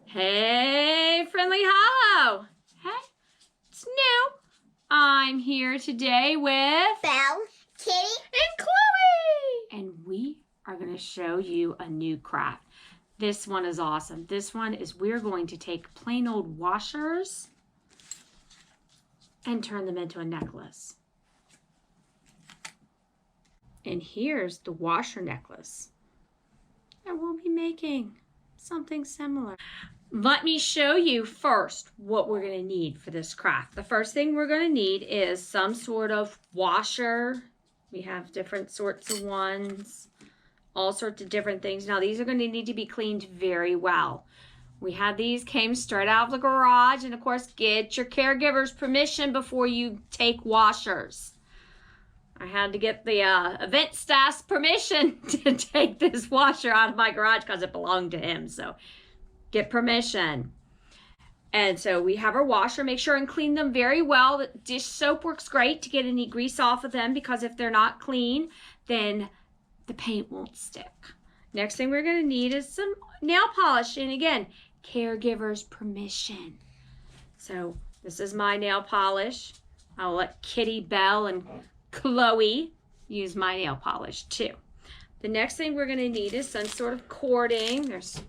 Hey, Friendly Hollow. Hey, it's new. I'm here today with Belle, Kitty, and Chloe. And we are going to show you a new craft. This one is awesome. This one is we're going to take plain old washers and turn them into a necklace. And here's the washer necklace that we'll be making something similar. Let me show you first what we're going to need for this craft. The first thing we're going to need is some sort of washer. We have different sorts of ones, all sorts of different things. Now these are going to need to be cleaned very well. We had these, came straight out of the garage, and of course get your caregiver's permission before you take washers. I had to get the event staff's permission to take this washer out of my garage because it belonged to him. So get permission. And so we have our washer. Make sure and clean them very well. Dish soap works great to get any grease off of them, because if they're not clean, then the paint won't stick. Next thing we're going to need is some nail polish. And again, caregiver's permission. So this is my nail polish. I'll let Kitty, Belle, and Chloe use my nail polish too. The next thing we're going to need is some sort of cording. There's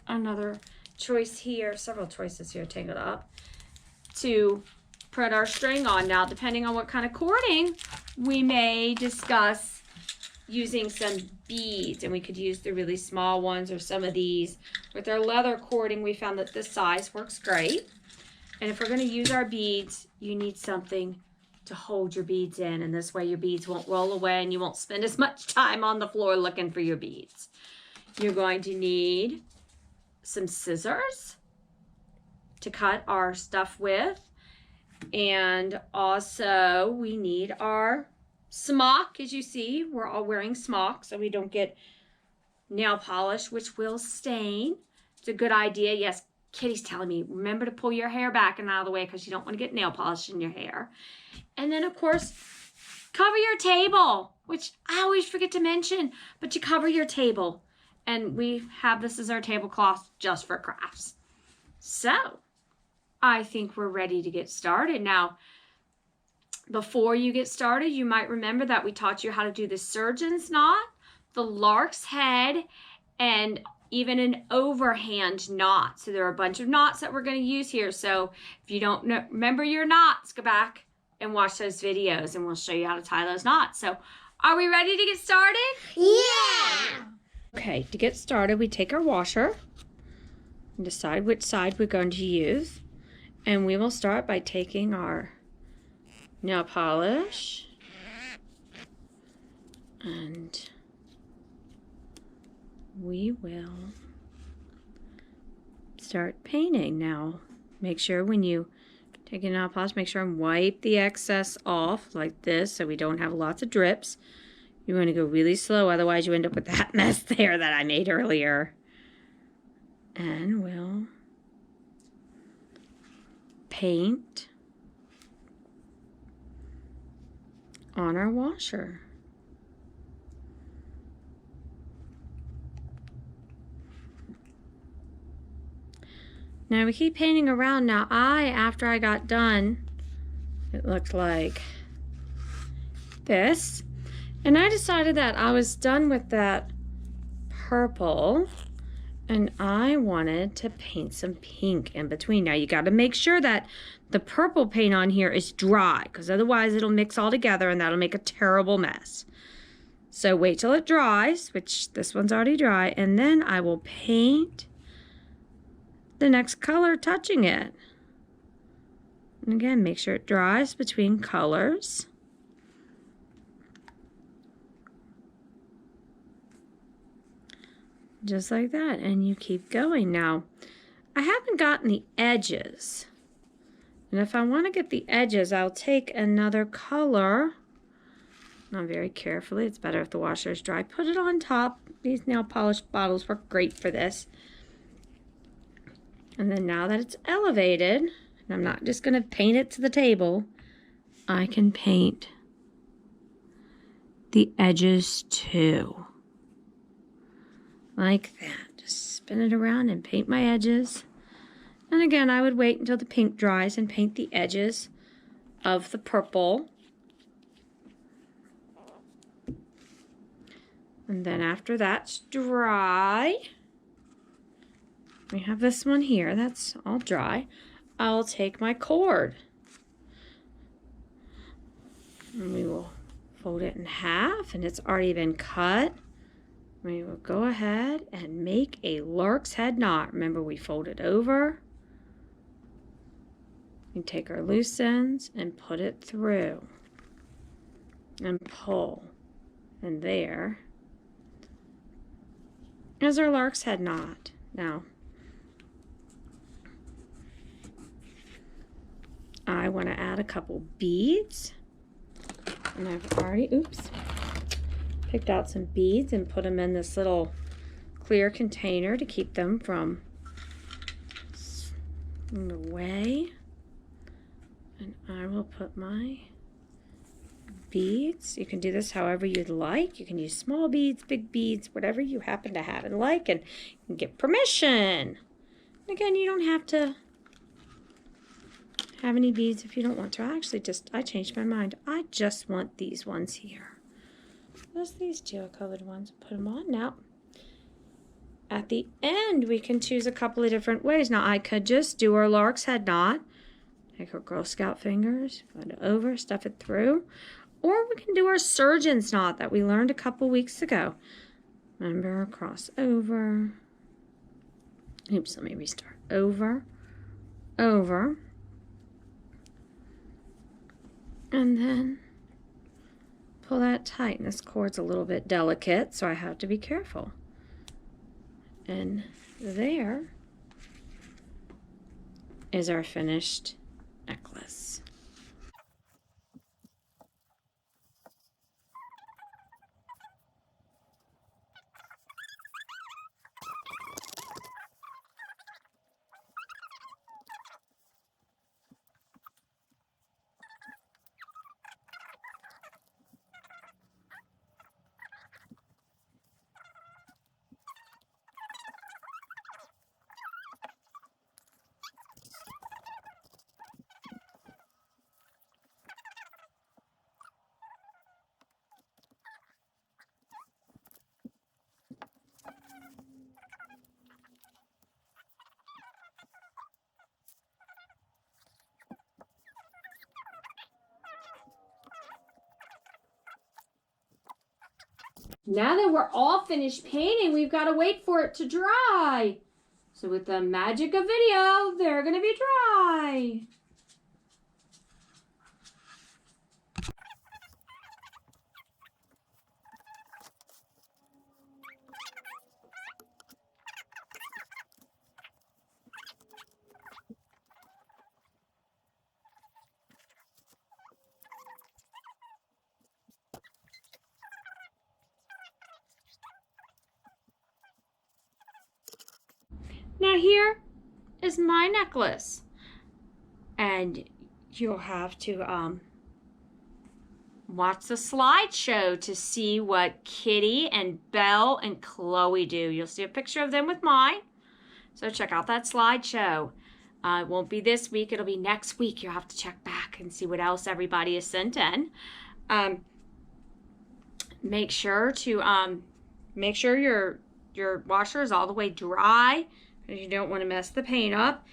another choice here, several choices here tangled up, to put our string on. Now, depending on what kind of cording, we may discuss using some beads, and we could use the really small ones or some of these. With our leather cording, we found that this size works great. And if we're going to use our beads, you need something to hold your beads in, and this way your beads won't roll away and you won't spend as much time on the floor looking for your beads. You're going to need some scissors to cut our stuff with, and also we need our smock. As you see, we're all wearing smocks so we don't get nail polish, which will stain. It's a good idea. Yes, Kitty's telling me, remember to pull your hair back and out of the way because you don't want to get nail polish in your hair. And then, of course, cover your table, which I always forget to mention, but you cover your table. And we have this as our tablecloth just for crafts. So I think we're ready to get started. Now, before you get started, you might remember that we taught you how to do the surgeon's knot, the lark's head, and even an overhand knot. So there are a bunch of knots that we're going to use here. So if you don't remember your knots, go back and watch those videos and we'll show you how to tie those knots. So are we ready to get started? Yeah! Okay, to get started, we take our washer and decide which side we're going to use. And we will start by taking our nail polish and we will start painting. Now, make sure when you take your nail polish, make sure and wipe the excess off like this so we don't have lots of drips. You want to go really slow, otherwise you end up with that mess there that I made earlier. And we'll paint on our washer. Now we keep painting around. Now after I got done, it looked like this. And I decided that I was done with that purple and I wanted to paint some pink in between. Now you got to make sure that the purple paint on here is dry, because otherwise it'll mix all together and that'll make a terrible mess. So wait till it dries, which this one's already dry, and then I will paint the next color touching it. And again, make sure it dries between colors. Just like that, and you keep going. Now, I haven't gotten the edges. And if I want to get the edges, I'll take another color. Now, very carefully, it's better if the washer is dry. Put it on top. These nail polish bottles work great for this. And then now that it's elevated, and I'm not just going to paint it to the table, I can paint the edges too. Like that. Just spin it around and paint my edges. And again, I would wait until the pink dries and paint the edges of the purple. And then after that's dry, we have this one here, that's all dry. I'll take my cord and we will fold it in half, and it's already been cut. We will go ahead and make a lark's head knot. Remember, we fold it over. We take our loose ends and put it through and pull, and there is our lark's head knot. Now, I want to add a couple beads, and I've already, picked out some beads and put them in this little clear container to keep them from in the way. And I will put my beads. You can do this however you'd like. You can use small beads, big beads, whatever you happen to have and like, and you can get permission. And again, you don't have to have any beads if you don't want to. I changed my mind. I just want these ones here. Just these gel-colored ones. Put them on now. At the end, we can choose a couple of different ways. Now, I could just do our lark's head knot. Take our Girl Scout fingers, put it over, stuff it through. Or we can do our surgeon's knot that we learned a couple weeks ago. Remember, cross over. Oops, let me restart. Over, over. And then pull that tight. And this cord's a little bit delicate, so I have to be careful. And there is our finished necklace. Now that we're all finished painting, we've got to wait for it to dry. So with the magic of video, they're going to be dry. Now here is my necklace, and you'll have to watch the slideshow to see what Kitty and Belle and Chloe do. You'll see a picture of them with mine, so check out that slideshow. It won't be this week, it'll be next week. You'll have to check back and see what else everybody has sent in. Make sure your washer is all the way dry. You don't want to mess the paint up.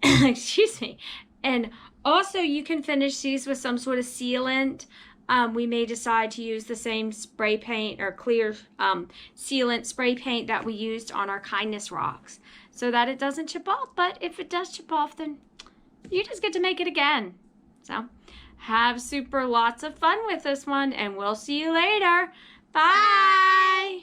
Excuse me. And also you can finish these with some sort of sealant. We may decide to use the same spray paint or clear sealant spray paint that we used on our kindness rocks so that it doesn't chip off. But if it does chip off, then you just get to make it again. So have lots of fun with this one, and we'll see you later. Bye.